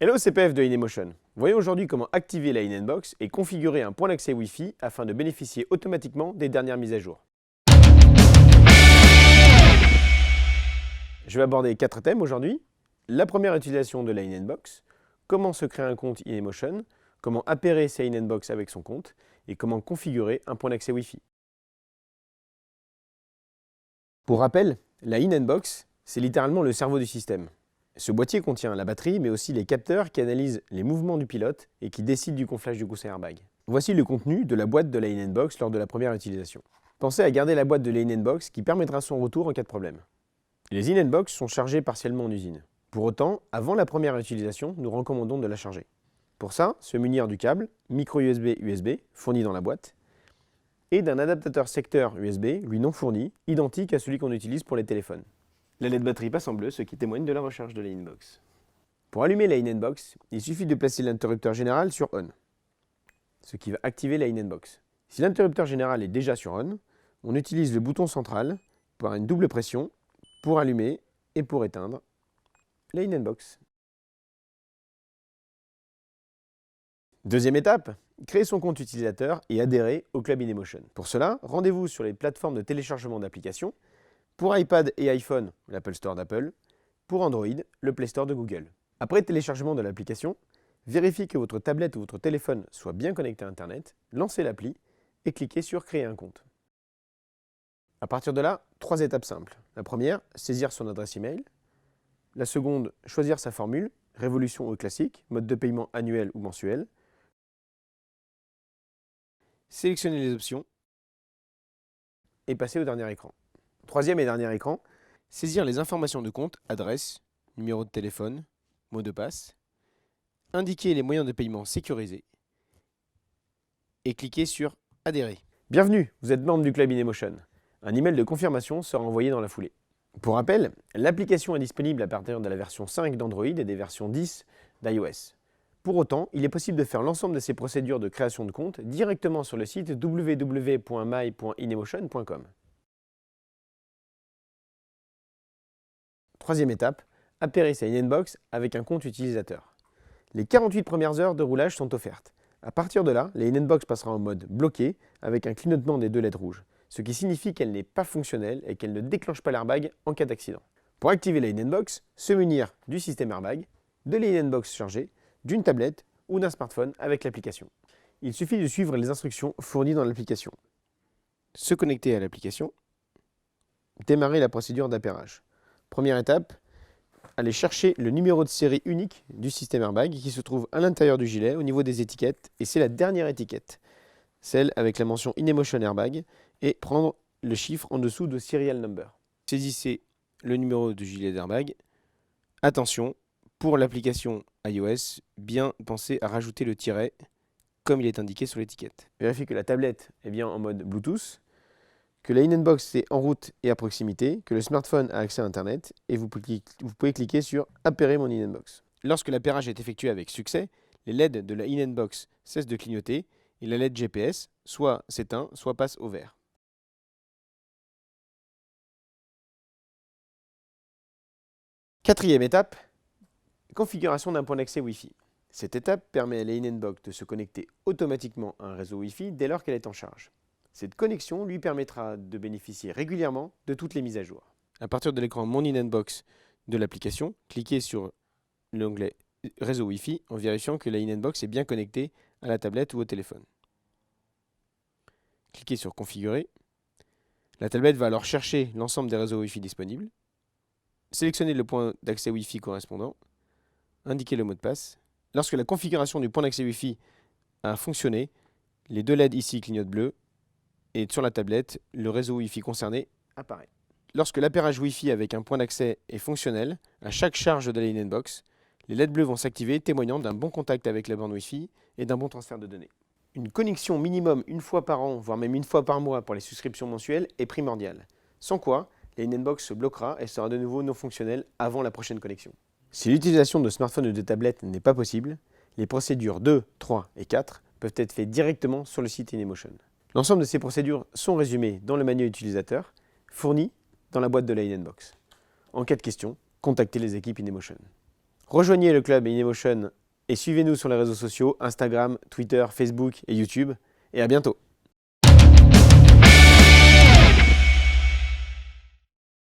Hello CPF de InEmotion. Voyons aujourd'hui comment activer la InBox et configurer un point d'accès Wi-Fi afin de bénéficier automatiquement des dernières mises à jour. Je vais aborder 4 thèmes aujourd'hui. La première utilisation de la InBox, comment se créer un compte InEmotion, comment appairer sa InBox avec son compte et comment configurer un point d'accès Wi-Fi. Pour rappel, la InBox, c'est littéralement le cerveau du système. Ce boîtier contient la batterie, mais aussi les capteurs qui analysent les mouvements du pilote et qui décident du gonflage du coussin airbag. Voici le contenu de la boîte de la InBox lors de la première utilisation. Pensez à garder la boîte de la InBox qui permettra son retour en cas de problème. Les InBox sont chargées partiellement en usine. Pour autant, avant la première utilisation, nous recommandons de la charger. Pour ça, se munir du câble micro USB fourni dans la boîte et d'un adaptateur secteur USB, lui non fourni, identique à celui qu'on utilise pour les téléphones. La LED batterie passe en bleu, ce qui témoigne de la recharge de la InBox. Pour allumer la InBox, il suffit de placer l'interrupteur général sur ON, ce qui va activer la InBox. Si l'interrupteur général est déjà sur ON, on utilise le bouton central par une double pression pour allumer et pour éteindre la InBox. Deuxième étape, créer son compte utilisateur et adhérer au Club InEmotion. Pour cela, rendez-vous sur les plateformes de téléchargement d'applications. Pour iPad et iPhone, l'Apple Store d'Apple. Pour Android, le Play Store de Google. Après téléchargement de l'application, vérifiez que votre tablette ou votre téléphone soit bien connecté à Internet, lancez l'appli et cliquez sur Créer un compte. À partir de là, 3 étapes simples. La première, saisir son adresse email. La seconde, choisir sa formule, révolution ou classique, mode de paiement annuel ou mensuel. Sélectionner les options et passer au dernier écran. Troisième et dernier écran, saisir les informations de compte, adresse, numéro de téléphone, mot de passe, indiquer les moyens de paiement sécurisés et cliquer sur Adhérer. Bienvenue, vous êtes membre du Club InEmotion. Un email de confirmation sera envoyé dans la foulée. Pour rappel, l'application est disponible à partir de la version 5 d'Android et des versions 10 d'iOS. Pour autant, il est possible de faire l'ensemble de ces procédures de création de compte directement sur le site www.my.inemotion.com. Troisième étape, appairer sa InBox avec un compte utilisateur. Les 48 premières heures de roulage sont offertes. À partir de là, la InBox passera en mode bloqué avec un clignotement des 2 LED rouges, ce qui signifie qu'elle n'est pas fonctionnelle et qu'elle ne déclenche pas l'airbag en cas d'accident. Pour activer la InBox, se munir du système airbag, de la InBox chargée, d'une tablette ou d'un smartphone avec l'application. Il suffit de suivre les instructions fournies dans l'application. Se connecter à l'application, démarrer la procédure d'appairage. Première étape, aller chercher le numéro de série unique du système airbag qui se trouve à l'intérieur du gilet au niveau des étiquettes et c'est la dernière étiquette, celle avec la mention InEmotion Airbag et prendre le chiffre en dessous de Serial Number. Saisissez le numéro du gilet d'airbag. Attention, pour l'application iOS, bien pensez à rajouter le tiret comme il est indiqué sur l'étiquette. Vérifiez que la tablette est bien en mode Bluetooth, que la InBox est en route et à proximité, que le smartphone a accès à Internet et vous pouvez cliquer sur Appairer mon InBox. Lorsque l'appairage est effectué avec succès, les LED de la InBox cessent de clignoter et la LED GPS soit s'éteint, soit passe au vert. Quatrième étape, configuration d'un point d'accès Wi-Fi. Cette étape permet à la InBox de se connecter automatiquement à un réseau Wi-Fi dès lors qu'elle est en charge. Cette connexion lui permettra de bénéficier régulièrement de toutes les mises à jour. À partir de l'écran Mon InBox de l'application, cliquez sur l'onglet Réseau Wi-Fi en vérifiant que la InBox est bien connectée à la tablette ou au téléphone. Cliquez sur Configurer. La tablette va alors chercher l'ensemble des réseaux Wi-Fi disponibles. Sélectionnez le point d'accès Wi-Fi correspondant. Indiquez le mot de passe. Lorsque la configuration du point d'accès Wi-Fi a fonctionné, les 2 LED ici clignotent bleu et sur la tablette, le réseau Wi-Fi concerné apparaît. Lorsque l'appairage Wi-Fi avec un point d'accès est fonctionnel, à chaque charge de la InBox, les LED bleus vont s'activer, témoignant d'un bon contact avec la borne Wi-Fi et d'un bon transfert de données. Une connexion minimum une fois par an, voire même une fois par mois pour les souscriptions mensuelles est primordiale. Sans quoi, la InBox se bloquera et sera de nouveau non fonctionnelle avant la prochaine connexion. Si l'utilisation de smartphone ou de tablette n'est pas possible, les procédures 2, 3 et 4 peuvent être faites directement sur le site InEmotion. L'ensemble de ces procédures sont résumées dans le manuel utilisateur, fourni dans la boîte de la InBox. En cas de question, contactez les équipes InEmotion. Rejoignez le club InEmotion et suivez-nous sur les réseaux sociaux Instagram, Twitter, Facebook et YouTube. Et à bientôt.